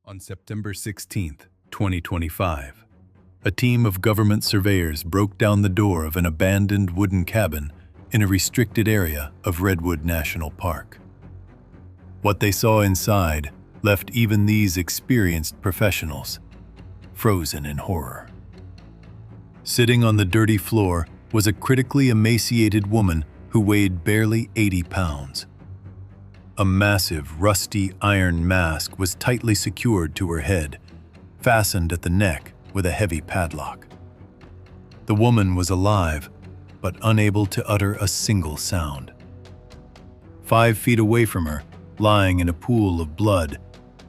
On September 16, 2025, a team of government surveyors broke down the door of an abandoned wooden cabin in a restricted area of Redwood National Park. What they saw inside left even these experienced professionals frozen in horror. Sitting on the dirty floor was a critically emaciated woman who weighed barely 80 pounds. A massive, rusty iron mask was tightly secured to her head, fastened at the neck with a heavy padlock. The woman was alive, but unable to utter a single sound. 5 feet away from her, lying in a pool of blood,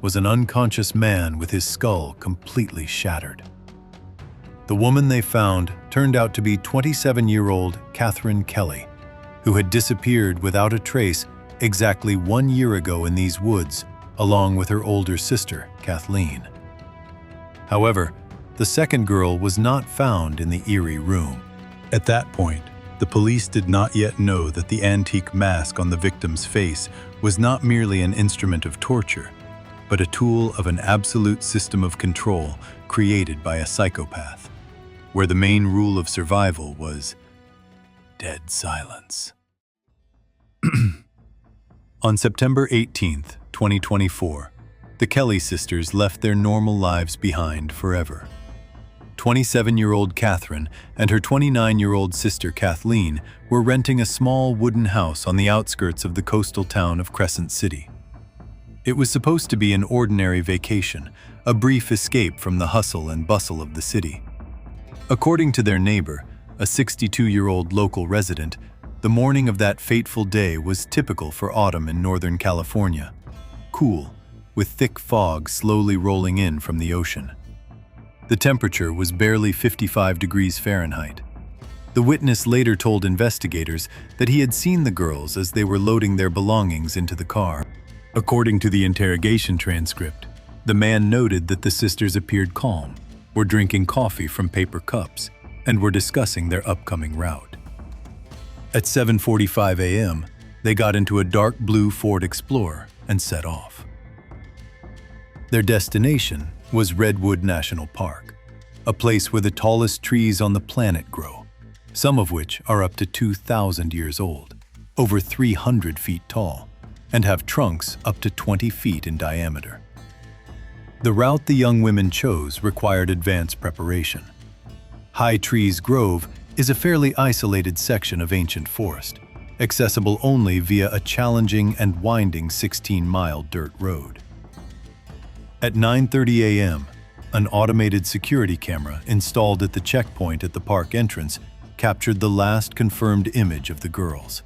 was an unconscious man with his skull completely shattered. The woman they found turned out to be 27-year-old Catherine Kelly, who had disappeared without a trace exactly 1 year ago in these woods, along with her older sister, Kathleen. However, the second girl was not found in the eerie room. At that point, the police did not yet know that the antique mask on the victim's face was not merely an instrument of torture, but a tool of an absolute system of control created by a psychopath, where the main rule of survival was dead silence. On September 18, 2024, the Kelly sisters left their normal lives behind forever. 27-year-old Catherine and her 29-year-old sister Kathleen were renting a small wooden house on the outskirts of the coastal town of Crescent City. It was supposed to be an ordinary vacation, a brief escape from the hustle and bustle of the city. According to their neighbor, a 62-year-old local resident, the morning of that fateful day was typical for autumn in Northern California, cool, with thick fog slowly rolling in from the ocean. The temperature was barely 55 degrees Fahrenheit. The witness later told investigators that he had seen the girls as they were loading their belongings into the car. According to the interrogation transcript, the man noted that the sisters appeared calm, were drinking coffee from paper cups, and were discussing their upcoming route. At 7:45 a.m., they got into a dark blue Ford Explorer and set off. Their destination was Redwood National Park, a place where the tallest trees on the planet grow, some of which are up to 2,000 years old, over 300 feet tall, and have trunks up to 20 feet in diameter. The route the young women chose required advanced preparation. High Trees Grove is a fairly isolated section of ancient forest, accessible only via a challenging and winding 16-mile dirt road. At 9:30 a.m., an automated security camera installed at the checkpoint at the park entrance captured the last confirmed image of the girls.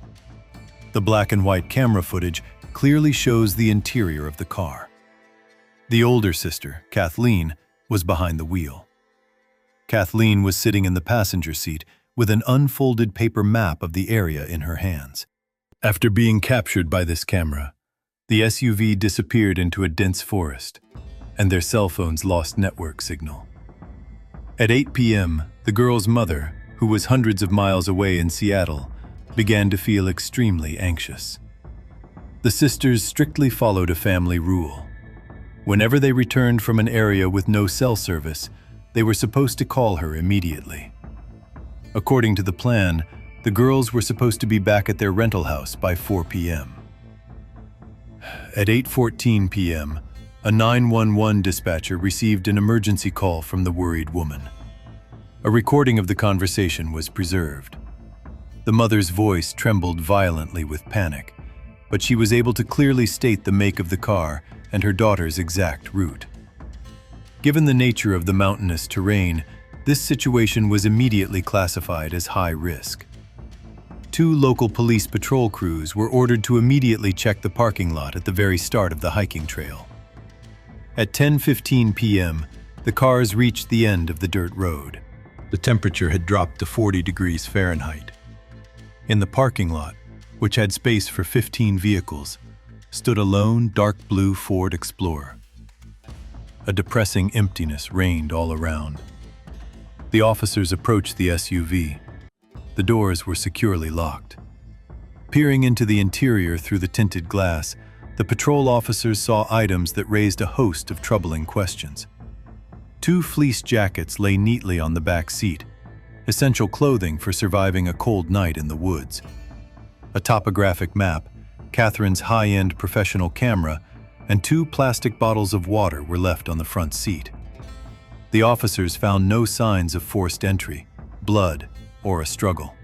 The black and white camera footage clearly shows the interior of the car. The older sister, Kathleen, was behind the wheel. Kathleen was sitting in the passenger seat with an unfolded paper map of the area in her hands. After being captured by this camera, the SUV disappeared into a dense forest, and their cell phones lost network signal. At 8 p.m., the girl's mother, who was hundreds of miles away in Seattle, began to feel extremely anxious. The sisters strictly followed a family rule. Whenever they returned from an area with no cell service, they were supposed to call her immediately. According to the plan, the girls were supposed to be back at their rental house by 4 p.m. At 8:14 p.m., a 911 dispatcher received an emergency call from the worried woman. A recording of the conversation was preserved. The mother's voice trembled violently with panic, but she was able to clearly state the make of the car and her daughter's exact route. Given the nature of the mountainous terrain, this situation was immediately classified as high risk. 2 local police patrol crews were ordered to immediately check the parking lot at the very start of the hiking trail. At 10:15 p.m., the cars reached the end of the dirt road. The temperature had dropped to 40 degrees Fahrenheit. In the parking lot, which had space for 15 vehicles, stood a lone dark blue Ford Explorer. A depressing emptiness reigned all around. The officers approached the SUV. The doors were securely locked. Peering into the interior through the tinted glass, the patrol officers saw items that raised a host of troubling questions. 2 fleece jackets lay neatly on the back seat, essential clothing for surviving a cold night in the woods. A topographic map, Catherine's high-end professional camera, and 2 plastic bottles of water were left on the front seat. The officers found no signs of forced entry, blood, or a struggle.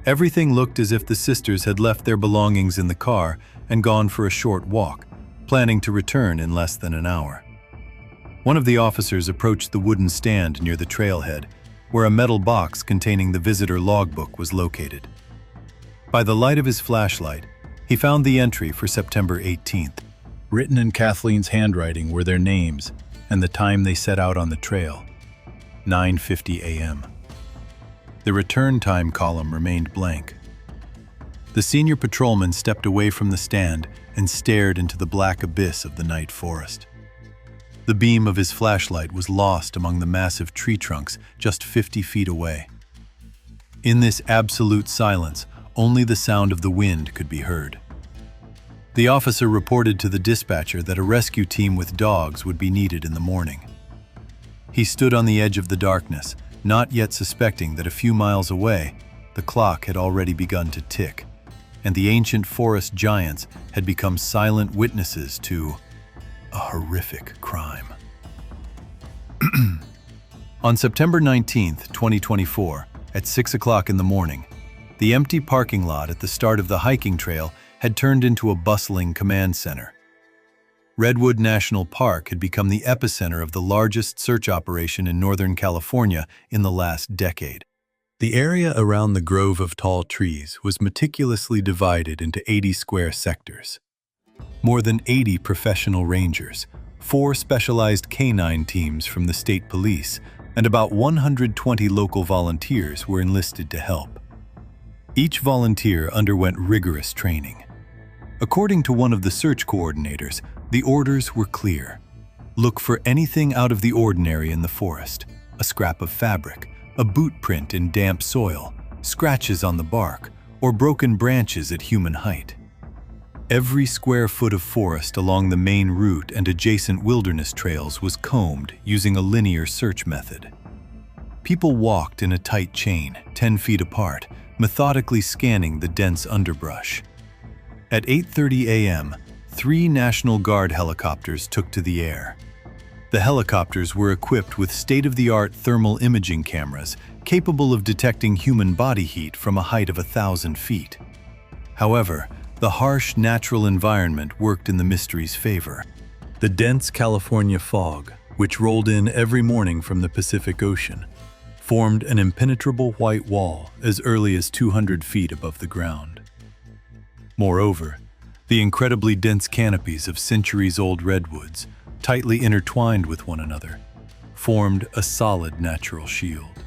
Everything looked as if the sisters had left their belongings in the car and gone for a short walk, planning to return in less than an hour. One of the officers approached the wooden stand near the trailhead, where a metal box containing the visitor logbook was located. By the light of his flashlight, he found the entry for September 18th. Written in Kathleen's handwriting were their names and the time they set out on the trail, 9:50 a.m. The return time column remained blank. The senior patrolman stepped away from the stand and stared into the black abyss of the night forest. The beam of his flashlight was lost among the massive tree trunks just 50 feet away. In this absolute silence, only the sound of the wind could be heard. The officer reported to the dispatcher that a rescue team with dogs would be needed in the morning. He stood on the edge of the darkness, not yet suspecting that a few miles away, the clock had already begun to tick, and the ancient forest giants had become silent witnesses to a horrific crime. On September 19, 2024, at 6 o'clock in the morning, the empty parking lot at the start of the hiking trail had turned into a bustling command center. Redwood National Park had become the epicenter of the largest search operation in Northern California in the last decade. The area around the grove of tall trees was meticulously divided into 80 square sectors. More than 80 professional rangers, 4 specialized canine teams from the state police, and about 120 local volunteers were enlisted to help. Each volunteer underwent rigorous training. According to one of the search coordinators, the orders were clear. Look for anything out of the ordinary in the forest: a scrap of fabric, a boot print in damp soil, scratches on the bark, or broken branches at human height. Every square foot of forest along the main route and adjacent wilderness trails was combed using a linear search method. People walked in a tight chain, 10 feet apart, methodically scanning the dense underbrush. At 8:30 a.m., 3 National Guard helicopters took to the air. The helicopters were equipped with state-of-the-art thermal imaging cameras capable of detecting human body heat from a height of 1,000 feet. However, the harsh natural environment worked in the mystery's favor. The dense California fog, which rolled in every morning from the Pacific Ocean, formed an impenetrable white wall as early as 200 feet above the ground. Moreover, the incredibly dense canopies of centuries-old redwoods, tightly intertwined with one another, formed a solid natural shield.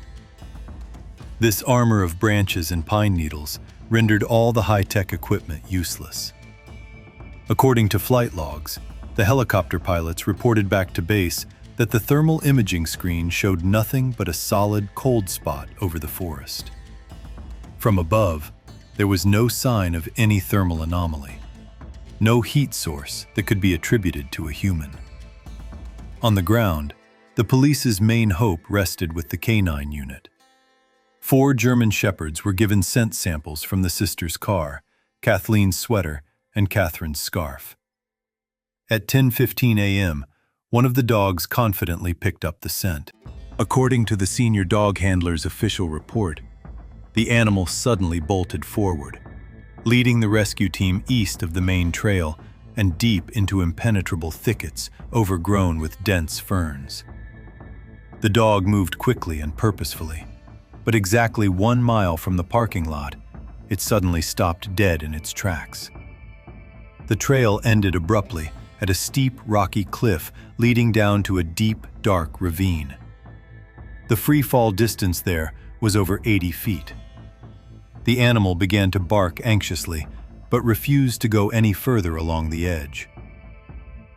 This armor of branches and pine needles rendered all the high-tech equipment useless. According to flight logs, the helicopter pilots reported back to base that the thermal imaging screen showed nothing but a solid cold spot over the forest. From above, there was no sign of any thermal anomaly, no heat source that could be attributed to a human. On the ground, the police's main hope rested with the canine unit. 4 German shepherds were given scent samples from the sisters' car, Kathleen's sweater, and Catherine's scarf. At 10:15 a.m., one of the dogs confidently picked up the scent. According to the senior dog handler's official report, the animal suddenly bolted forward, leading the rescue team east of the main trail and deep into impenetrable thickets overgrown with dense ferns. The dog moved quickly and purposefully, but exactly 1 mile from the parking lot, it suddenly stopped dead in its tracks. The trail ended abruptly at a steep, rocky cliff leading down to a deep, dark ravine. The free-fall distance there was over 80 feet. The animal began to bark anxiously, but refused to go any further along the edge.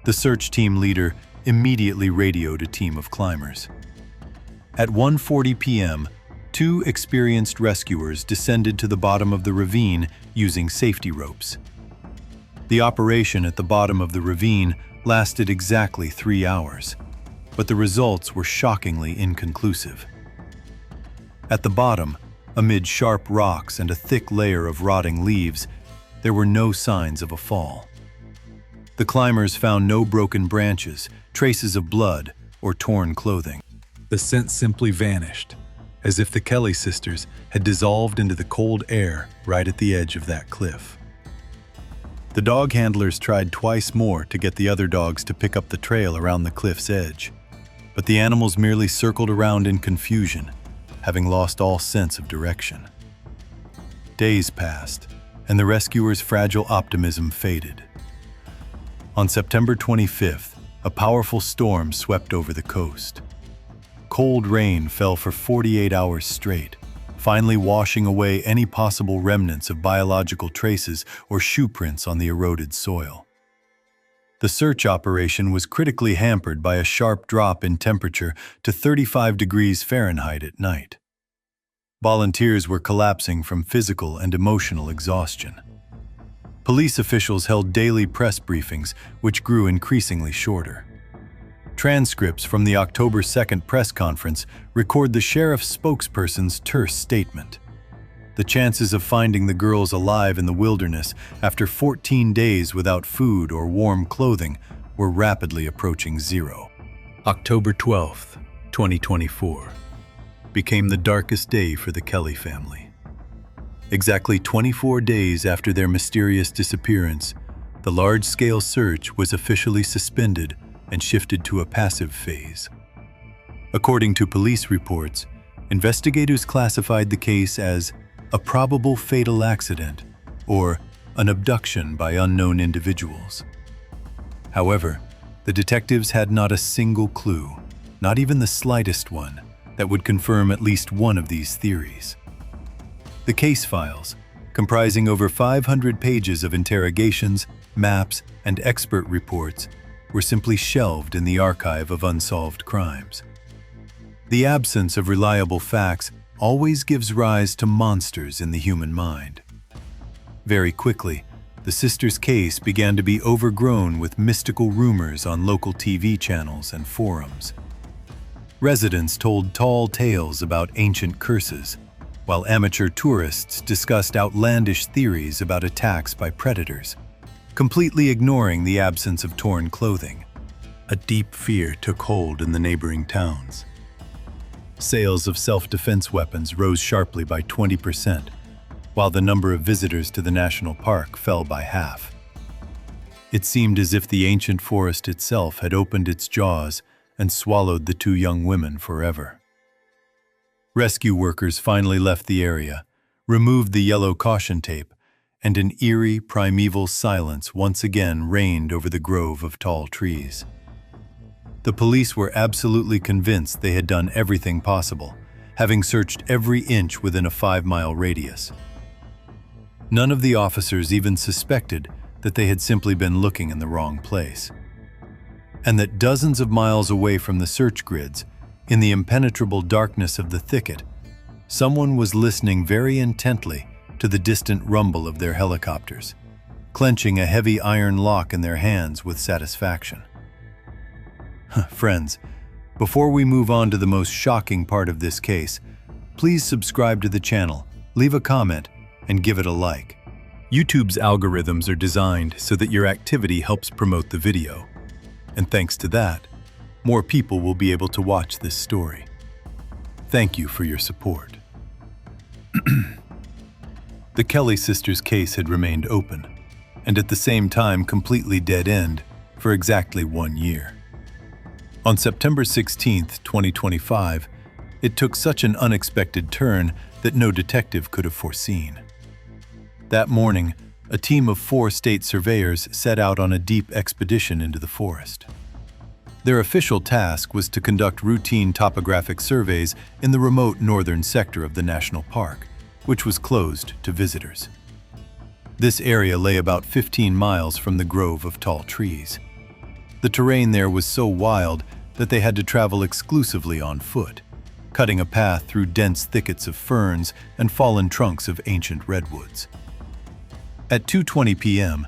The search team leader immediately radioed a team of climbers. At 1:40 p.m., 2 experienced rescuers descended to the bottom of the ravine using safety ropes. The operation at the bottom of the ravine lasted exactly 3 hours, but the results were shockingly inconclusive. At the bottom, amid sharp rocks and a thick layer of rotting leaves, there were no signs of a fall. The climbers found no broken branches, traces of blood, or torn clothing. The scent simply vanished, as if the Kelly sisters had dissolved into the cold air right at the edge of that cliff. The dog handlers tried twice more to get the other dogs to pick up the trail around the cliff's edge, but the animals merely circled around in confusion, having lost all sense of direction. Days passed, and the rescuers' fragile optimism faded. On September 25th, a powerful storm swept over the coast. Cold rain fell for 48 hours straight, finally washing away any possible remnants of biological traces or shoe prints on the eroded soil. The search operation was critically hampered by a sharp drop in temperature to 35 degrees Fahrenheit at night. Volunteers were collapsing from physical and emotional exhaustion. Police officials held daily press briefings, which grew increasingly shorter. Transcripts from the October 2nd press conference record the sheriff's spokesperson's terse statement. The chances of finding the girls alive in the wilderness after 14 days without food or warm clothing were rapidly approaching zero. October 12th, 2024, became the darkest day for the Kelly family. Exactly 24 days after their mysterious disappearance, the large-scale search was officially suspended and shifted to a passive phase. According to police reports, investigators classified the case as a probable fatal accident or an abduction by unknown individuals. However, the detectives had not a single clue, not even the slightest one, that would confirm at least one of these theories. The case files, comprising over 500 pages of interrogations, maps, and expert reports, were simply shelved in the archive of unsolved crimes. The absence of reliable facts always gives rise to monsters in the human mind. Very quickly, the sisters' case began to be overgrown with mystical rumors on local TV channels and forums. Residents told tall tales about ancient curses, while amateur tourists discussed outlandish theories about attacks by predators, completely ignoring the absence of torn clothing. A deep fear took hold in the neighboring towns. Sales of self-defense weapons rose sharply by 20%, while the number of visitors to the national park fell by half. It seemed as if the ancient forest itself had opened its jaws and swallowed the two young women forever. Rescue workers finally left the area, removed the yellow caution tape, and an eerie, primeval silence once again reigned over the grove of tall trees. The police were absolutely convinced they had done everything possible, having searched every inch within a 5-mile radius. None of the officers even suspected that they had simply been looking in the wrong place, and that dozens of miles away from the search grids, in the impenetrable darkness of the thicket, someone was listening very intently to the distant rumble of their helicopters, clenching a heavy iron lock in their hands with satisfaction. Friends, before we move on to the most shocking part of this case, please subscribe to the channel, leave a comment, and give it a like. YouTube's algorithms are designed so that your activity helps promote the video, and thanks to that, more people will be able to watch this story. Thank you for your support. The Kelly sisters' case had remained open, and at the same time completely dead-end, for exactly 1 year. On September 16, 2025, it took such an unexpected turn that no detective could have foreseen. That morning, a team of 4 state surveyors set out on a deep expedition into the forest. Their official task was to conduct routine topographic surveys in the remote northern sector of the national park, which was closed to visitors. This area lay about 15 miles from the grove of tall trees. The terrain there was so wild that they had to travel exclusively on foot, cutting a path through dense thickets of ferns and fallen trunks of ancient redwoods. At 2:20 p.m.,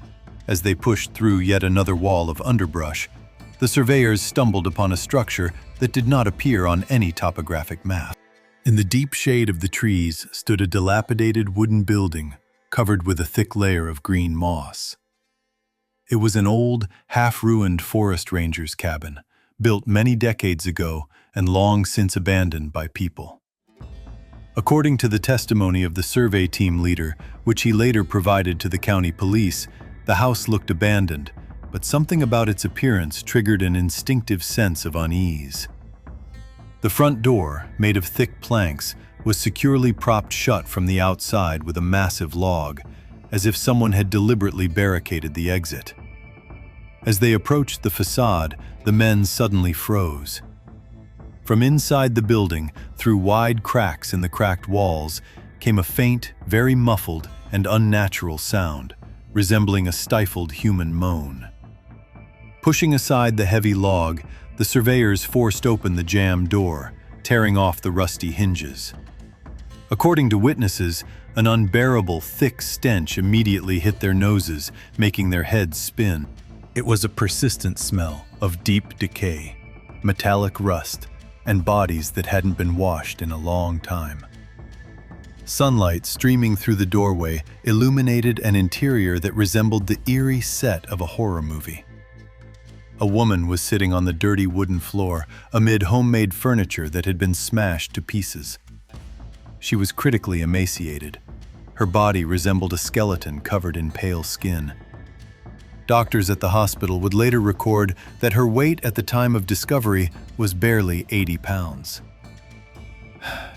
As they pushed through yet another wall of underbrush, the surveyors stumbled upon a structure that did not appear on any topographic map. In the deep shade of the trees stood a dilapidated wooden building covered with a thick layer of green moss. It was an old, half-ruined forest ranger's cabin, built many decades ago and long since abandoned by people. According to the testimony of the survey team leader, which he later provided to the county police, the house looked abandoned, but something about its appearance triggered an instinctive sense of unease. The front door, made of thick planks, was securely propped shut from the outside with a massive log, as if someone had deliberately barricaded the exit. As they approached the facade, the men suddenly froze. From inside the building, through wide cracks in the cracked walls, came a faint, very muffled, and unnatural sound, resembling a stifled human moan. Pushing aside the heavy log, the surveyors forced open the jammed door, tearing off the rusty hinges. According to witnesses, an unbearable, thick stench immediately hit their noses, making their heads spin. It was a persistent smell of deep decay, metallic rust, and bodies that hadn't been washed in a long time. Sunlight streaming through the doorway illuminated an interior that resembled the eerie set of a horror movie. A woman was sitting on the dirty wooden floor amid homemade furniture that had been smashed to pieces. She was critically emaciated. Her body resembled a skeleton covered in pale skin. Doctors at the hospital would later record that her weight at the time of discovery was barely 80 pounds.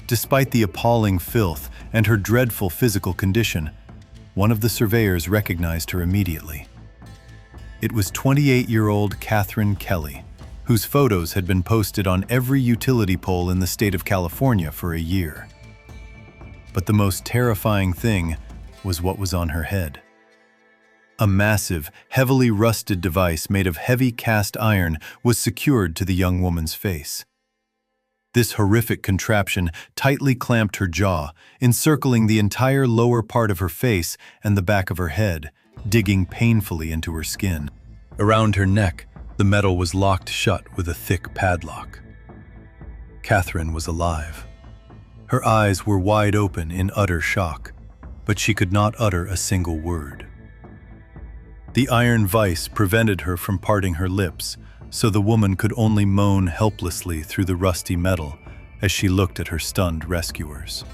Despite the appalling filth and her dreadful physical condition, one of the surveyors recognized her immediately. It was 28-year-old Catherine Kelly, whose photos had been posted on every utility pole in the state of California for a year. But the most terrifying thing was what was on her head. A massive, heavily rusted device made of heavy cast iron was secured to the young woman's face. This horrific contraption tightly clamped her jaw, encircling the entire lower part of her face and the back of her head, digging painfully into her skin. Around her neck, the metal was locked shut with a thick padlock. Catherine was alive. Her eyes were wide open in utter shock, but she could not utter a single word. The iron vise prevented her from parting her lips, so the woman could only moan helplessly through the rusty metal as she looked at her stunned rescuers.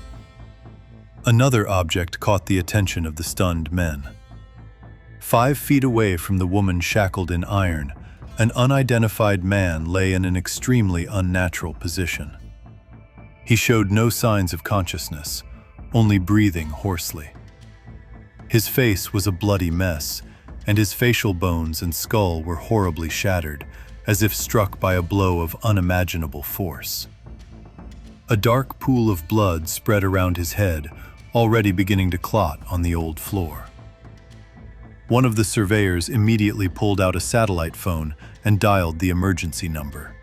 Another object caught the attention of the stunned men. 5 feet away from the woman shackled in iron, an unidentified man lay in an extremely unnatural position. He showed no signs of consciousness, only breathing hoarsely. His face was a bloody mess, and his facial bones and skull were horribly shattered, as if struck by a blow of unimaginable force. A dark pool of blood spread around his head, already beginning to clot on the old floor. One of the surveyors immediately pulled out a satellite phone and dialed the emergency number.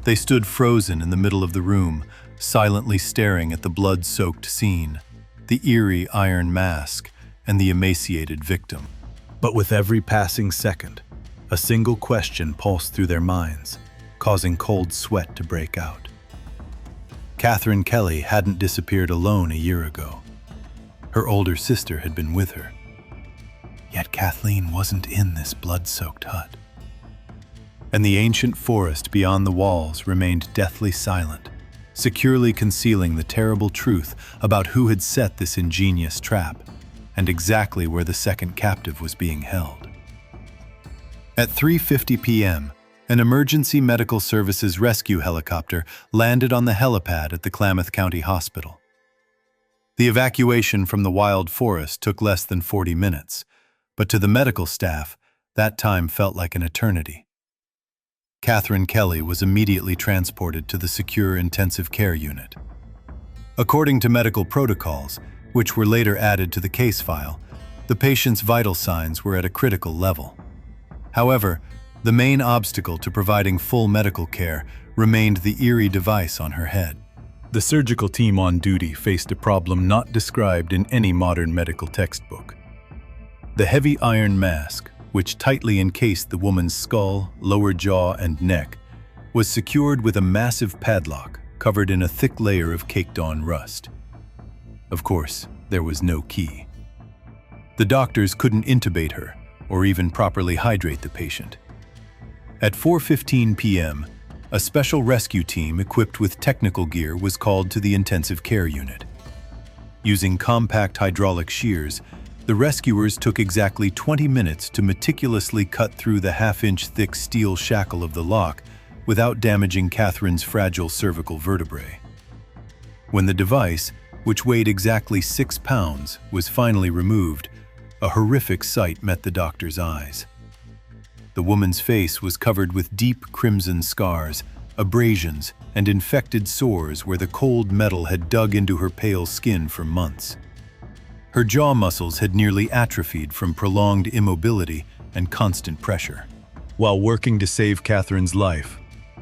They stood frozen in the middle of the room, silently staring at the blood-soaked scene, the eerie iron mask, and the emaciated victim. But with every passing second, a single question pulsed through their minds, causing cold sweat to break out. Catherine Kelly hadn't disappeared alone a year ago. Her older sister had been with her. Yet Kathleen wasn't in this blood-soaked hut. And the ancient forest beyond the walls remained deathly silent, securely concealing the terrible truth about who had set this ingenious trap, and exactly where the second captive was being held. At 3:50 p.m., an emergency medical services rescue helicopter landed on the helipad at the Klamath County Hospital. The evacuation from the wild forest took less than 40 minutes, but to the medical staff, that time felt like an eternity. Catherine Kelly was immediately transported to the secure intensive care unit. According to medical protocols, which were later added to the case file, the patient's vital signs were at a critical level. However, the main obstacle to providing full medical care remained the eerie device on her head. The surgical team on duty faced a problem not described in any modern medical textbook. The heavy iron mask, which tightly encased the woman's skull, lower jaw, and neck, was secured with a massive padlock covered in a thick layer of caked-on rust. Of course, there was no key. The doctors couldn't intubate her or even properly hydrate the patient. At 4:15 p.m., a special rescue team equipped with technical gear was called to the intensive care unit. Using compact hydraulic shears, the rescuers took exactly 20 minutes to meticulously cut through the half-inch thick steel shackle of the lock without damaging Catherine's fragile cervical vertebrae. When the device, which weighed exactly 6 pounds, was finally removed, a horrific sight met the doctor's eyes. The woman's face was covered with deep crimson scars, abrasions, and infected sores where the cold metal had dug into her pale skin for months. Her jaw muscles had nearly atrophied from prolonged immobility and constant pressure. While working to save Catherine's life,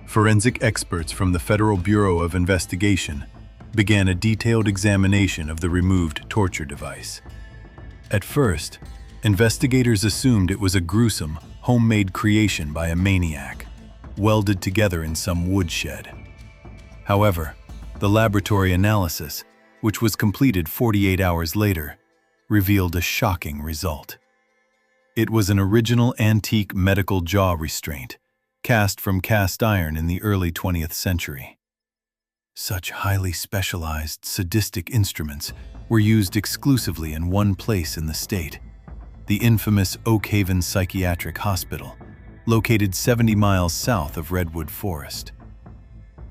forensic experts from the Federal Bureau of Investigation began a detailed examination of the removed torture device. At first, investigators assumed it was a gruesome, homemade creation by a maniac, welded together in some woodshed. However, the laboratory analysis, which was completed 48 hours later, revealed a shocking result. It was an original antique medical jaw restraint, cast from cast iron in the early 20th century. Such highly specialized, sadistic instruments were used exclusively in one place in the state, the infamous Oak Haven Psychiatric Hospital, located 70 miles south of Redwood Forest.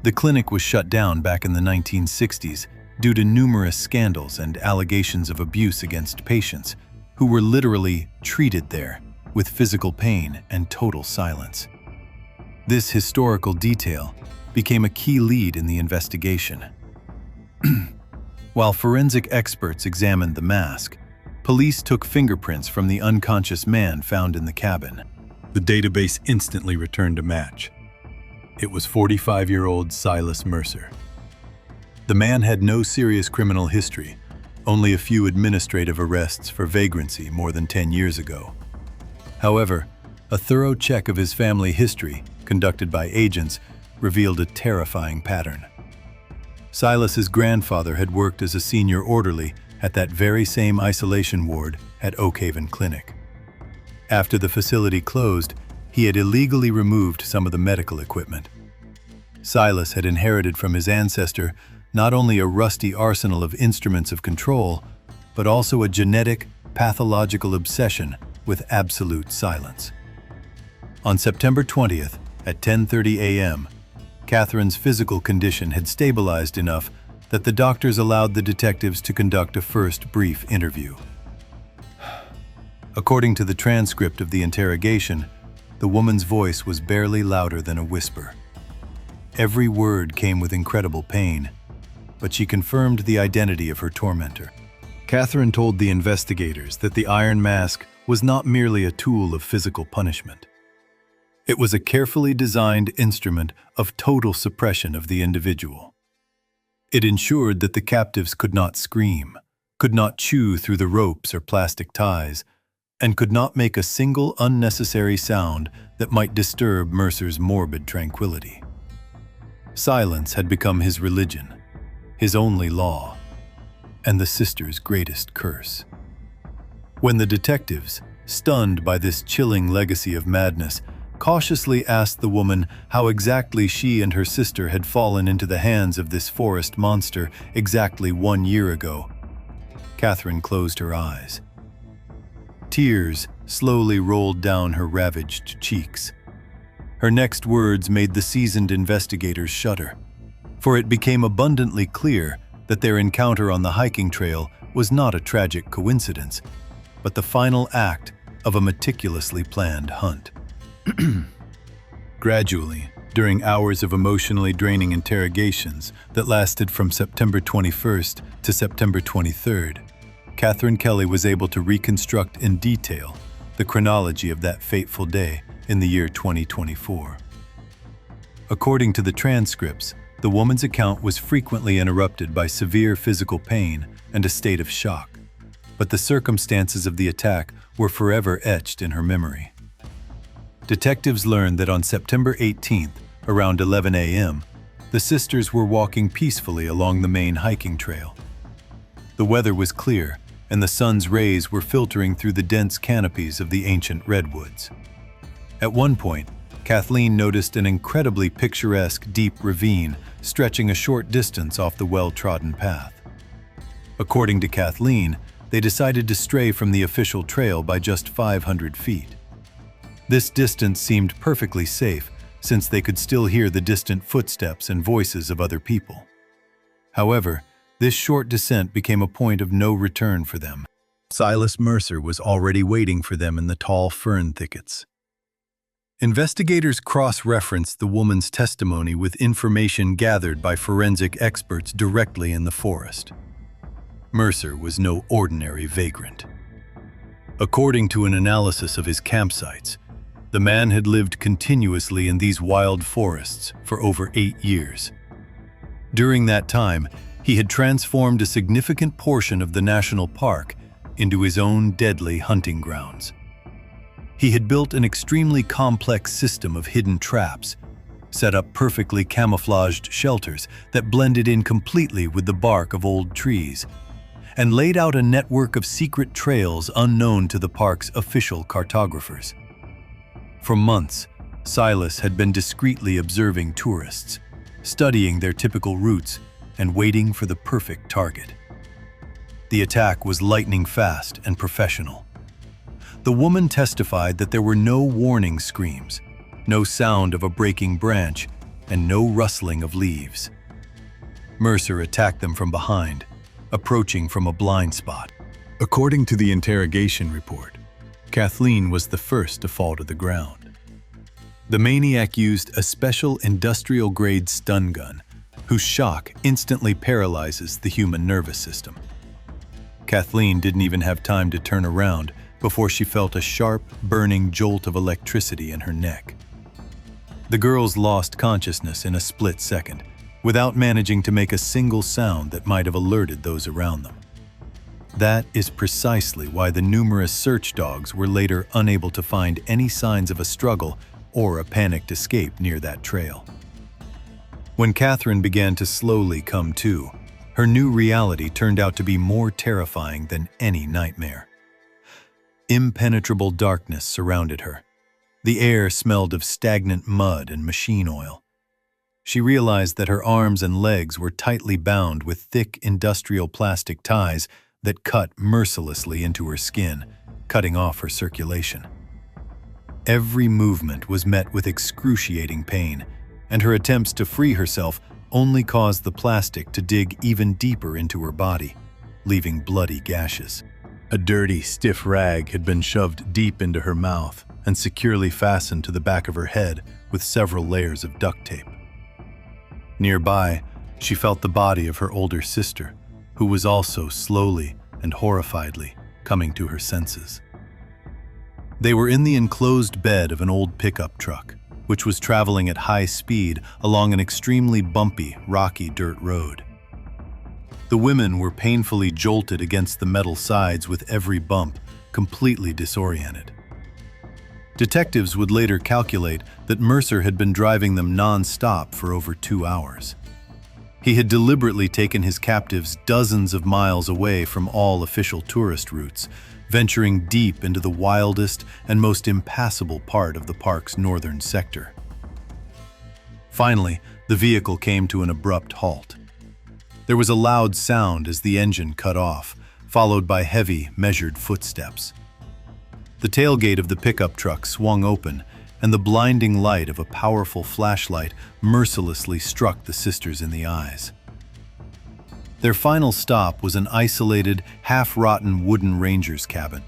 The clinic was shut down back in the 1960s due to numerous scandals and allegations of abuse against patients who were literally treated there with physical pain and total silence. This historical detail became a key lead in the investigation. While forensic experts examined the mask, police took fingerprints from the unconscious man found in the cabin. The database instantly returned a match. It was 45-year-old Silas Mercer. The man had no serious criminal history, only a few administrative arrests for vagrancy more than 10 years ago. However, a thorough check of his family history, conducted by agents, revealed a terrifying pattern. Silas's grandfather had worked as a senior orderly at that very same isolation ward at Oak Haven Clinic. After the facility closed, he had illegally removed some of the medical equipment. Silas had inherited from his ancestor not only a rusty arsenal of instruments of control, but also a genetic, pathological obsession with absolute silence. On September 20th, at 10:30 a.m., Catherine's physical condition had stabilized enough that the doctors allowed the detectives to conduct a first brief interview. According to the transcript of the interrogation, the woman's voice was barely louder than a whisper. Every word came with incredible pain, but she confirmed the identity of her tormentor. Catherine told the investigators that the iron mask was not merely a tool of physical punishment. It was a carefully designed instrument of total suppression of the individual. It ensured that the captives could not scream, could not chew through the ropes or plastic ties, and could not make a single unnecessary sound that might disturb Mercer's morbid tranquility. Silence had become his religion, his only law, and the sister's greatest curse. When the detectives, stunned by this chilling legacy of madness, cautiously asked the woman how exactly she and her sister had fallen into the hands of this forest monster exactly 1 year ago, Catherine closed her eyes. Tears slowly rolled down her ravaged cheeks. Her next words made the seasoned investigators shudder, for it became abundantly clear that their encounter on the hiking trail was not a tragic coincidence, but the final act of a meticulously planned hunt. Gradually, during hours of emotionally draining interrogations that lasted from September 21st to September 23rd, Catherine Kelly was able to reconstruct in detail the chronology of that fateful day in the year 2024. According to the transcripts, the woman's account was frequently interrupted by severe physical pain and a state of shock, but the circumstances of the attack were forever etched in her memory. Detectives learned that on September 18th, around 11 a.m., the sisters were walking peacefully along the main hiking trail. The weather was clear, and the sun's rays were filtering through the dense canopies of the ancient redwoods. At one point, Kathleen noticed an incredibly picturesque deep ravine stretching a short distance off the well-trodden path. According to Kathleen, they decided to stray from the official trail by just 500 feet. This distance seemed perfectly safe, since they could still hear the distant footsteps and voices of other people. However, this short descent became a point of no return for them. Silas Mercer was already waiting for them in the tall fern thickets. Investigators cross-referenced the woman's testimony with information gathered by forensic experts directly in the forest. Mercer was no ordinary vagrant. According to an analysis of his campsites, the man had lived continuously in these wild forests for over 8 years. During that time, he had transformed a significant portion of the national park into his own deadly hunting grounds. He had built an extremely complex system of hidden traps, set up perfectly camouflaged shelters that blended in completely with the bark of old trees, and laid out a network of secret trails unknown to the park's official cartographers. For months, Silas had been discreetly observing tourists, studying their typical routes and waiting for the perfect target. The attack was lightning fast and professional. The woman testified that there were no warning screams, no sound of a breaking branch, and no rustling of leaves. Mercer attacked them from behind, approaching from a blind spot. According to the interrogation report, Kathleen was the first to fall to the ground. The maniac used a special industrial-grade stun gun, whose shock instantly paralyzes the human nervous system. Kathleen didn't even have time to turn around before she felt a sharp, burning jolt of electricity in her neck. The girls lost consciousness in a split second, without managing to make a single sound that might have alerted those around them. That is precisely why the numerous search dogs were later unable to find any signs of a struggle or a panicked escape near that trail. When Catherine began to slowly come to, her new reality turned out to be more terrifying than any nightmare. Impenetrable darkness surrounded her. The air smelled of stagnant mud and machine oil. She realized that her arms and legs were tightly bound with thick industrial plastic ties that cut mercilessly into her skin, cutting off her circulation. Every movement was met with excruciating pain, and her attempts to free herself only caused the plastic to dig even deeper into her body, leaving bloody gashes. A dirty, stiff rag had been shoved deep into her mouth and securely fastened to the back of her head with several layers of duct tape. Nearby, she felt the body of her older sister, who was also slowly and horrifiedly coming to her senses. They were in the enclosed bed of an old pickup truck, which was traveling at high speed along an extremely bumpy, rocky dirt road. The women were painfully jolted against the metal sides with every bump, completely disoriented. Detectives would later calculate that Mercer had been driving them non-stop for over 2 hours. He had deliberately taken his captives dozens of miles away from all official tourist routes, venturing deep into the wildest and most impassable part of the park's northern sector. Finally, the vehicle came to an abrupt halt. There was a loud sound as the engine cut off, followed by heavy, measured footsteps. The tailgate of the pickup truck swung open, and the blinding light of a powerful flashlight mercilessly struck the sisters in the eyes. Their final stop was an isolated, half-rotten wooden ranger's cabin.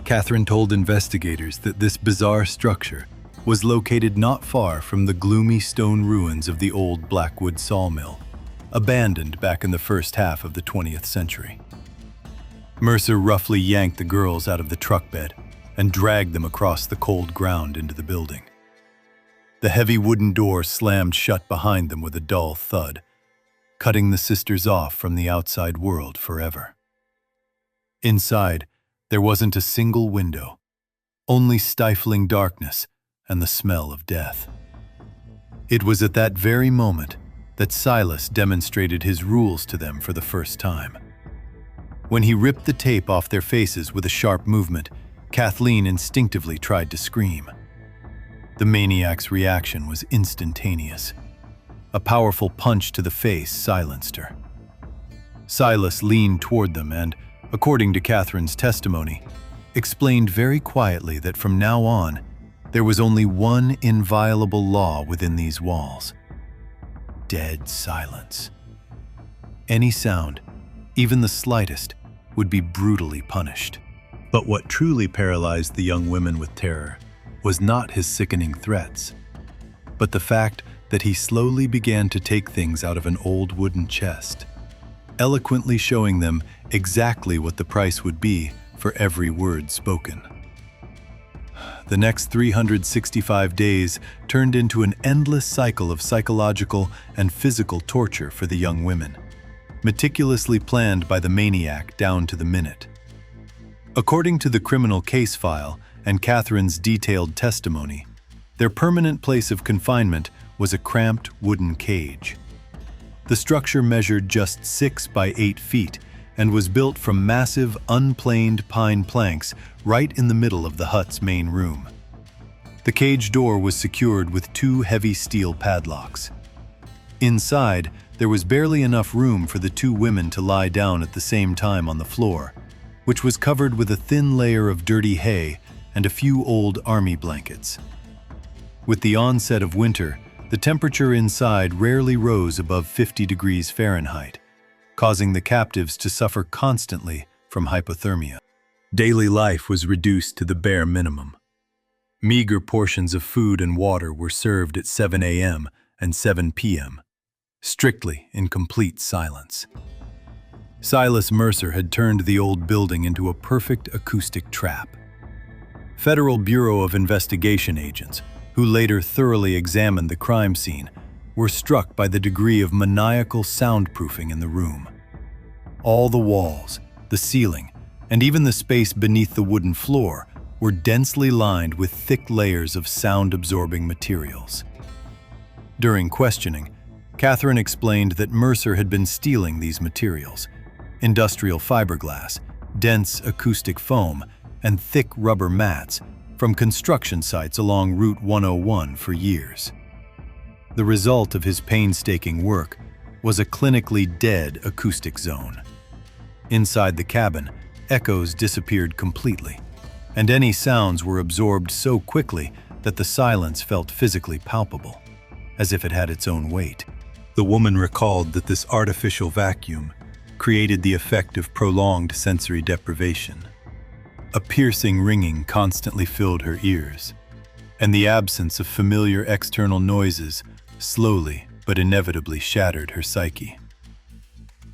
Catherine told investigators that this bizarre structure was located not far from the gloomy stone ruins of the old Blackwood sawmill, abandoned back in the first half of the 20th century. Mercer roughly yanked the girls out of the truck bed and dragged them across the cold ground into the building. The heavy wooden door slammed shut behind them with a dull thud, cutting the sisters off from the outside world forever. Inside, there wasn't a single window, only stifling darkness and the smell of death. It was at that very moment that Silas demonstrated his rules to them for the first time. When he ripped the tape off their faces with a sharp movement, Kathleen instinctively tried to scream. The maniac's reaction was instantaneous. A powerful punch to the face silenced her. Silas leaned toward them and, according to Catherine's testimony, explained very quietly that from now on, there was only one inviolable law within these walls: dead silence. Any sound, even the slightest, would be brutally punished. But what truly paralyzed the young women with terror was not his sickening threats, but the fact that he slowly began to take things out of an old wooden chest, eloquently showing them exactly what the price would be for every word spoken. The next 365 days turned into an endless cycle of psychological and physical torture for the young women, meticulously planned by the maniac down to the minute. According to the criminal case file and Catherine's detailed testimony, their permanent place of confinement was a cramped wooden cage. The structure measured just 6 by 8 feet and was built from massive, unplaned pine planks right in the middle of the hut's main room. The cage door was secured with 2 heavy steel padlocks. Inside, there was barely enough room for the 2 women to lie down at the same time on the floor, which was covered with a thin layer of dirty hay and a few old army blankets. With the onset of winter, the temperature inside rarely rose above 50 degrees Fahrenheit, causing the captives to suffer constantly from hypothermia. Daily life was reduced to the bare minimum. Meager portions of food and water were served at 7 a.m. and 7 p.m., strictly in complete silence. Silas Mercer had turned the old building into a perfect acoustic trap. Federal Bureau of Investigation agents, who later thoroughly examined the crime scene, were struck by the degree of maniacal soundproofing in the room. All the walls, the ceiling, and even the space beneath the wooden floor were densely lined with thick layers of sound-absorbing materials. During questioning, Catherine explained that Mercer had been stealing these materials: industrial fiberglass, dense acoustic foam, and thick rubber mats from construction sites along Route 101 for years. The result of his painstaking work was a clinically dead acoustic zone. Inside the cabin, echoes disappeared completely, and any sounds were absorbed so quickly that the silence felt physically palpable, as if it had its own weight. The woman recalled that this artificial vacuum created the effect of prolonged sensory deprivation. A piercing ringing constantly filled her ears, and the absence of familiar external noises slowly but inevitably shattered her psyche.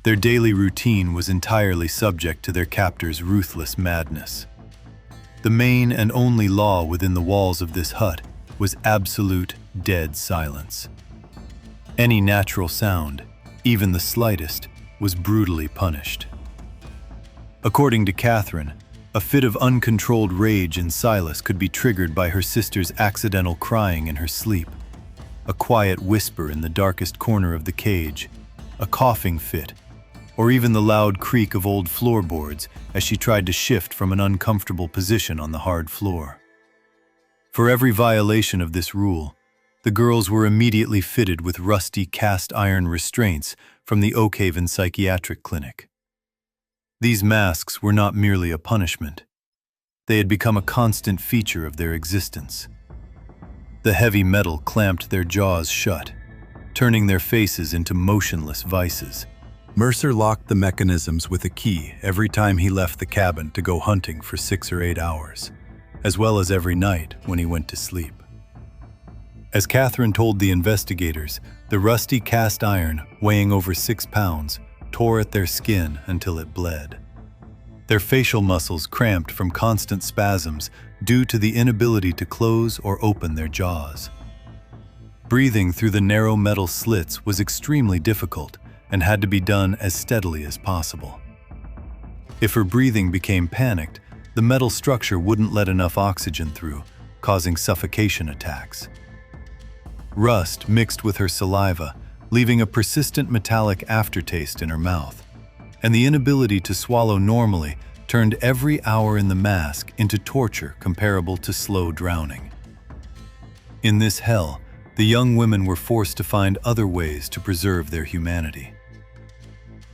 Their daily routine was entirely subject to their captor's ruthless madness. The main and only law within the walls of this hut was absolute dead silence. Any natural sound, even the slightest, was brutally punished. According to Catherine, a fit of uncontrolled rage in Silas could be triggered by her sister's accidental crying in her sleep, a quiet whisper in the darkest corner of the cage, a coughing fit, or even the loud creak of old floorboards as she tried to shift from an uncomfortable position on the hard floor. For every violation of this rule, the girls were immediately fitted with rusty cast iron restraints from the Oakhaven Psychiatric Clinic. These masks were not merely a punishment. They had become a constant feature of their existence. The heavy metal clamped their jaws shut, turning their faces into motionless vices. Mercer locked the mechanisms with a key every time he left the cabin to go hunting for 6 or 8 hours, as well as every night when he went to sleep. As Catherine told the investigators, the rusty cast iron, weighing over 6 pounds, tore at their skin until it bled. Their facial muscles cramped from constant spasms due to the inability to close or open their jaws. Breathing through the narrow metal slits was extremely difficult and had to be done as steadily as possible. If her breathing became panicked, the metal structure wouldn't let enough oxygen through, causing suffocation attacks. Rust mixed with her saliva, leaving a persistent metallic aftertaste in her mouth, and the inability to swallow normally turned every hour in the mask into torture comparable to slow drowning. In this hell, the young women were forced to find other ways to preserve their humanity.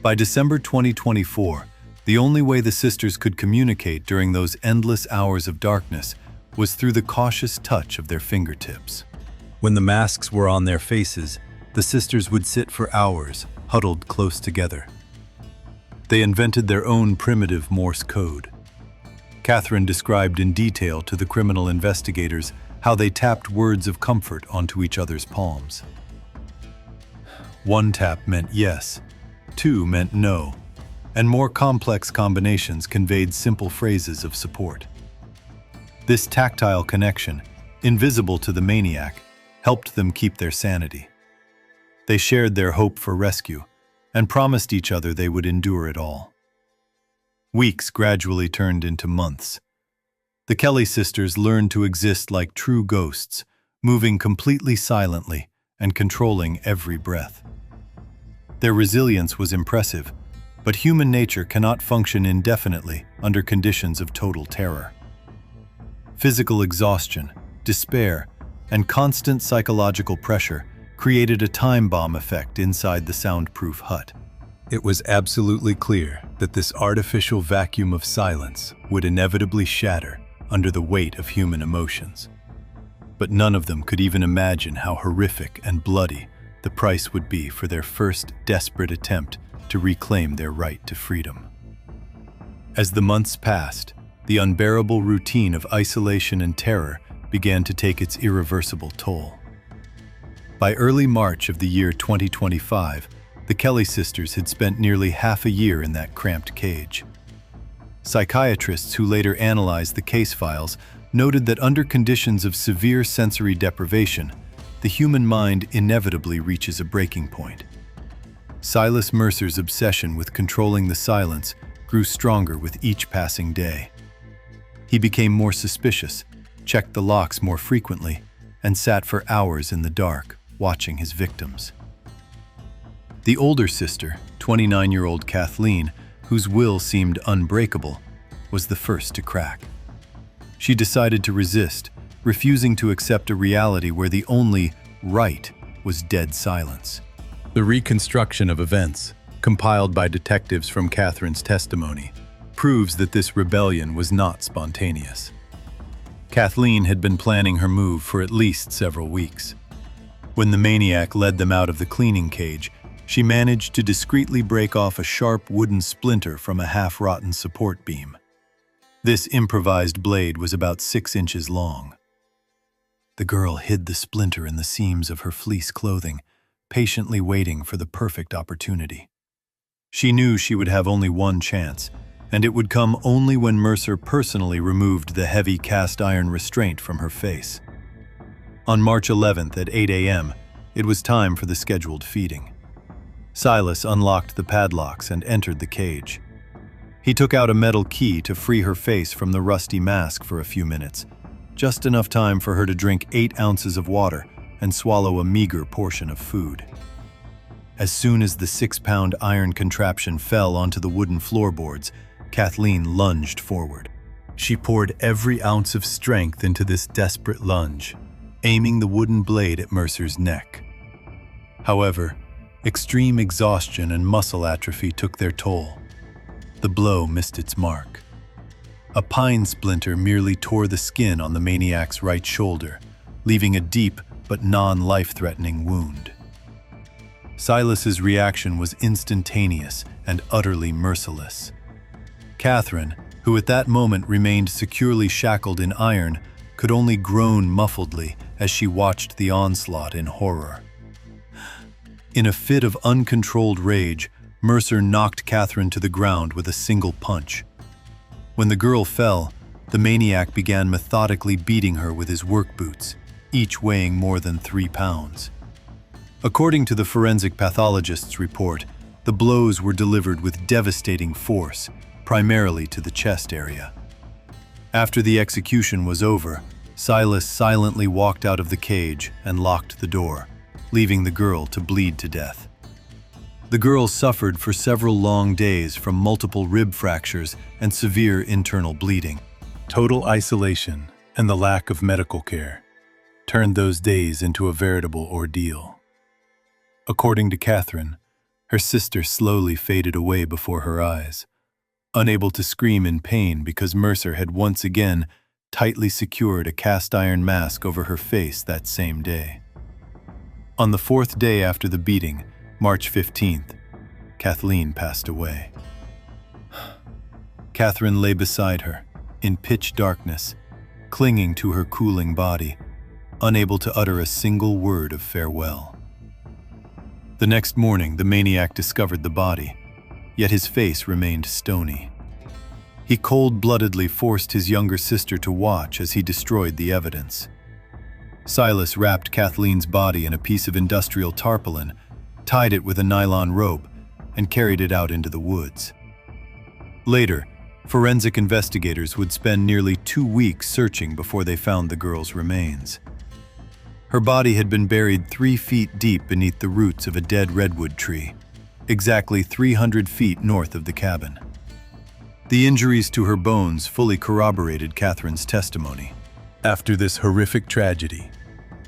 By December 2024, the only way the sisters could communicate during those endless hours of darkness was through the cautious touch of their fingertips. When the masks were on their faces, the sisters would sit for hours, huddled close together. They invented their own primitive Morse code. Catherine described in detail to the criminal investigators how they tapped words of comfort onto each other's palms. One tap meant yes, two meant no, and more complex combinations conveyed simple phrases of support. This tactile connection, invisible to the maniac, helped them keep their sanity. They shared their hope for rescue and promised each other they would endure it all. Weeks gradually turned into months. The Kelly sisters learned to exist like true ghosts, moving completely silently and controlling every breath. Their resilience was impressive, but human nature cannot function indefinitely under conditions of total terror. Physical exhaustion, despair, and constant psychological pressure created a time bomb effect inside the soundproof hut. It was absolutely clear that this artificial vacuum of silence would inevitably shatter under the weight of human emotions. But none of them could even imagine how horrific and bloody the price would be for their first desperate attempt to reclaim their right to freedom. As the months passed, the unbearable routine of isolation and terror began to take its irreversible toll. By early March of the year 2025, the Kelly sisters had spent nearly half a year in that cramped cage. Psychiatrists who later analyzed the case files noted that under conditions of severe sensory deprivation, the human mind inevitably reaches a breaking point. Silas Mercer's obsession with controlling the silence grew stronger with each passing day. He became more suspicious, checked the locks more frequently, and sat for hours in the dark, watching his victims. The older sister, 29-year-old Kathleen, whose will seemed unbreakable, was the first to crack. She decided to resist, refusing to accept a reality where the only right was dead silence. The reconstruction of events, compiled by detectives from Catherine's testimony, proves that this rebellion was not spontaneous. Kathleen had been planning her move for at least several weeks. When the maniac led them out of the cleaning cage, she managed to discreetly break off a sharp wooden splinter from a half-rotten support beam. This improvised blade was about 6 inches long. The girl hid the splinter in the seams of her fleece clothing, patiently waiting for the perfect opportunity. She knew she would have only one chance, and it would come only when Mercer personally removed the heavy cast-iron restraint from her face. On March 11th at 8 a.m., it was time for the scheduled feeding. Silas unlocked the padlocks and entered the cage. He took out a metal key to free her face from the rusty mask for a few minutes, just enough time for her to drink 8 ounces of water and swallow a meager portion of food. As soon as the 6-pound iron contraption fell onto the wooden floorboards, Kathleen lunged forward. She poured every ounce of strength into this desperate lunge, aiming the wooden blade at Mercer's neck. However, extreme exhaustion and muscle atrophy took their toll. The blow missed its mark. A pine splinter merely tore the skin on the maniac's right shoulder, leaving a deep but non-life-threatening wound. Silas's reaction was instantaneous and utterly merciless. Catherine, who at that moment remained securely shackled in iron, could only groan muffledly as she watched the onslaught in horror. In a fit of uncontrolled rage, Mercer knocked Catherine to the ground with a single punch. When the girl fell, the maniac began methodically beating her with his work boots, each weighing more than 3 pounds. According to the forensic pathologist's report, the blows were delivered with devastating force, primarily to the chest area. After the execution was over, Silas silently walked out of the cage and locked the door, leaving the girl to bleed to death. The girl suffered for several long days from multiple rib fractures and severe internal bleeding. Total isolation and the lack of medical care turned those days into a veritable ordeal. According to Catherine, her sister slowly faded away before her eyes, unable to scream in pain because Mercer had once again tightly secured a cast-iron mask over her face that same day. On the fourth day after the beating, March 15th, Kathleen passed away. Catherine lay beside her, in pitch darkness, clinging to her cooling body, unable to utter a single word of farewell. The next morning, the maniac discovered the body, yet his face remained stony. He cold-bloodedly forced his younger sister to watch as he destroyed the evidence. Silas wrapped Kathleen's body in a piece of industrial tarpaulin, tied it with a nylon rope, and carried it out into the woods. Later, forensic investigators would spend nearly 2 weeks searching before they found the girl's remains. Her body had been buried 3 feet deep beneath the roots of a dead redwood tree, exactly 300 feet north of the cabin. The injuries to her bones fully corroborated Catherine's testimony. After this horrific tragedy,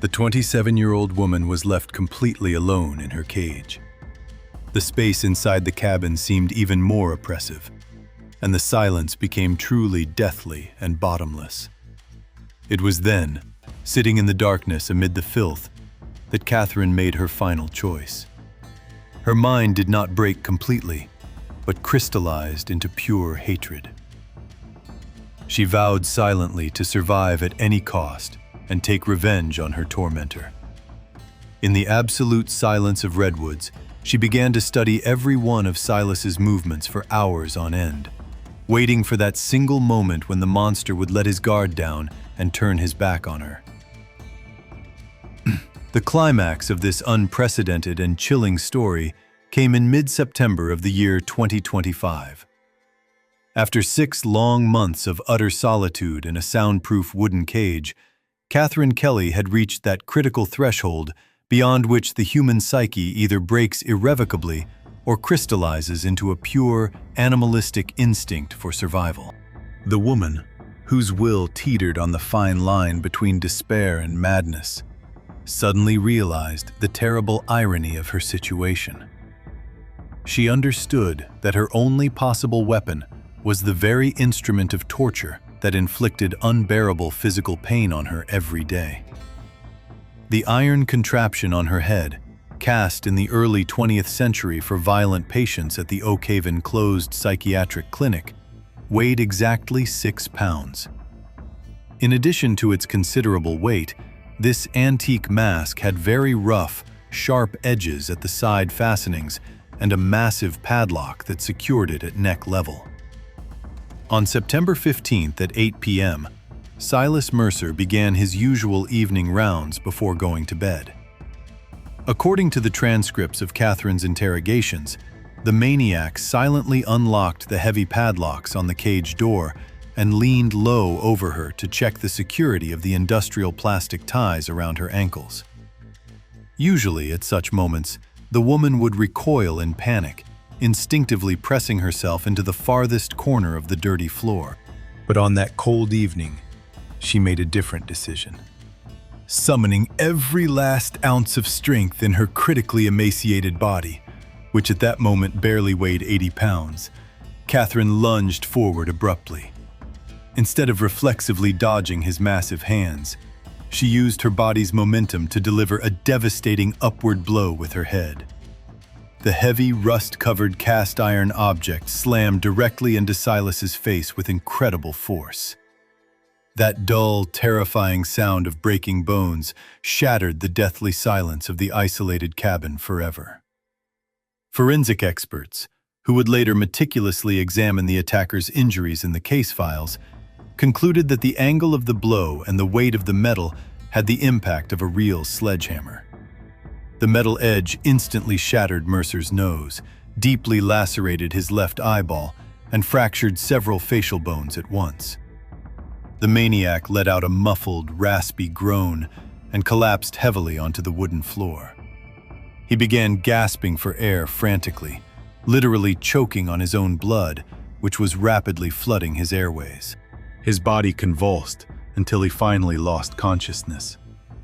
the 27-year-old woman was left completely alone in her cage. The space inside the cabin seemed even more oppressive, and the silence became truly deathly and bottomless. It was then, sitting in the darkness amid the filth, that Catherine made her final choice. Her mind did not break completely, but crystallized into pure hatred. She vowed silently to survive at any cost and take revenge on her tormentor. In the absolute silence of redwoods, she began to study every one of Silas's movements for hours on end, waiting for that single moment when the monster would let his guard down and turn his back on her. The climax of this unprecedented and chilling story came in mid-September of the year 2025. After 6 long months of utter solitude in a soundproof wooden cage, Catherine Kelly had reached that critical threshold beyond which the human psyche either breaks irrevocably or crystallizes into a pure, animalistic instinct for survival. The woman, whose will teetered on the fine line between despair and madness, suddenly realized the terrible irony of her situation. She understood that her only possible weapon was the very instrument of torture that inflicted unbearable physical pain on her every day. The iron contraption on her head, cast in the early 20th century for violent patients at the Oak Haven closed psychiatric clinic, weighed exactly 6 pounds. In addition to its considerable weight, this antique mask had very rough, sharp edges at the side fastenings and a massive padlock that secured it at neck level. On September 15th at 8 p.m., Silas Mercer began his usual evening rounds before going to bed. According to the transcripts of Catherine's interrogations, the maniac silently unlocked the heavy padlocks on the cage door and leaned low over her to check the security of the industrial plastic ties around her ankles. Usually, at such moments, the woman would recoil in panic, instinctively pressing herself into the farthest corner of the dirty floor. But on that cold evening, she made a different decision. Summoning every last ounce of strength in her critically emaciated body, which at that moment barely weighed 80 pounds, Catherine lunged forward abruptly. Instead of reflexively dodging his massive hands, she used her body's momentum to deliver a devastating upward blow with her head. The heavy, rust-covered cast-iron object slammed directly into Silas's face with incredible force. That dull, terrifying sound of breaking bones shattered the deathly silence of the isolated cabin forever. Forensic experts, who would later meticulously examine the attacker's injuries in the case files, concluded that the angle of the blow and the weight of the metal had the impact of a real sledgehammer. The metal edge instantly shattered Mercer's nose, deeply lacerated his left eyeball, and fractured several facial bones at once. The maniac let out a muffled, raspy groan and collapsed heavily onto the wooden floor. He began gasping for air frantically, literally choking on his own blood, which was rapidly flooding his airways. His body convulsed until he finally lost consciousness,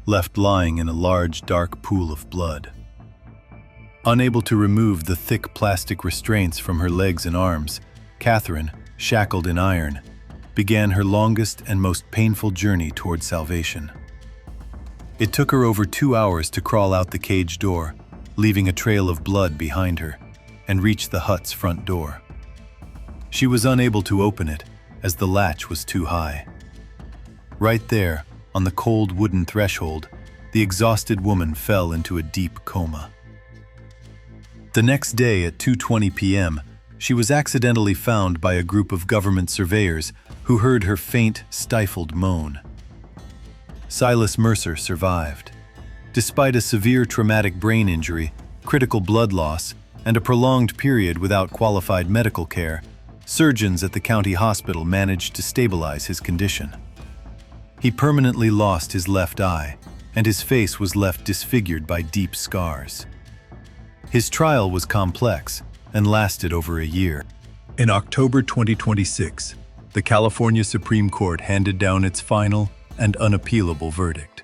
left lying in a large, dark pool of blood. Unable to remove the thick plastic restraints from her legs and arms, Catherine, shackled in iron, began her longest and most painful journey toward salvation. It took her over 2 hours to crawl out the cage door, leaving a trail of blood behind her, and reach the hut's front door. She was unable to open it as the latch was too high. Right there, on the cold wooden threshold, the exhausted woman fell into a deep coma. The next day at 2:20 p.m., she was accidentally found by a group of government surveyors who heard her faint, stifled moan. Silas Mercer survived. Despite a severe traumatic brain injury, critical blood loss, and a prolonged period without qualified medical care, surgeons at the county hospital managed to stabilize his condition. He permanently lost his left eye, and his face was left disfigured by deep scars. His trial was complex and lasted over a year. In October 2026, the California Supreme Court handed down its final and unappealable verdict.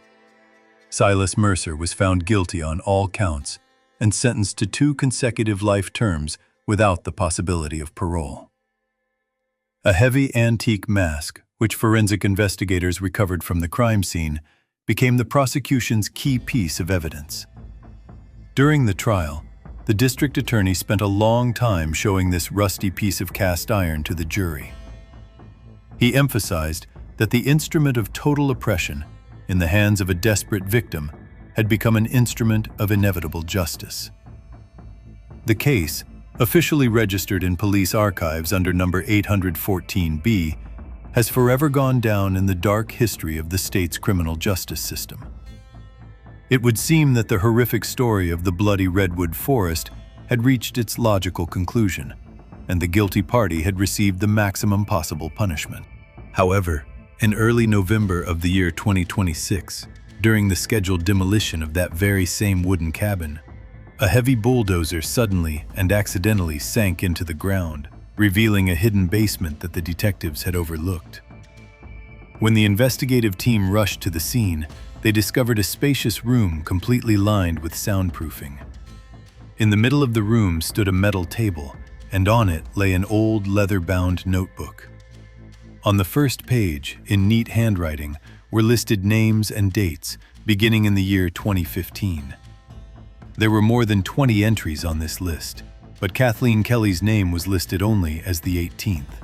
Silas Mercer was found guilty on all counts and sentenced to 2 consecutive life terms without the possibility of parole. A heavy antique mask, which forensic investigators recovered from the crime scene, became the prosecution's key piece of evidence. During the trial, the district attorney spent a long time showing this rusty piece of cast iron to the jury. He emphasized that the instrument of total oppression in the hands of a desperate victim had become an instrument of inevitable justice. The case, officially registered in police archives under number 814B, has forever gone down in the dark history of the state's criminal justice system. It would seem that the horrific story of the bloody redwood forest had reached its logical conclusion, and the guilty party had received the maximum possible punishment. However, in early November of the year 2026, during the scheduled demolition of that very same wooden cabin, a heavy bulldozer suddenly and accidentally sank into the ground, revealing a hidden basement that the detectives had overlooked. When the investigative team rushed to the scene, they discovered a spacious room completely lined with soundproofing. In the middle of the room stood a metal table, and on it lay an old leather-bound notebook. On the first page, in neat handwriting, were listed names and dates, beginning in the year 2015. There were more than 20 entries on this list, but Kathleen Kelly's name was listed only as the 18th.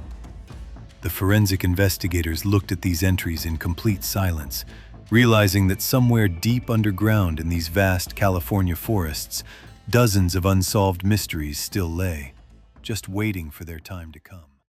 The forensic investigators looked at these entries in complete silence, realizing that somewhere deep underground in these vast California forests, dozens of unsolved mysteries still lay, just waiting for their time to come.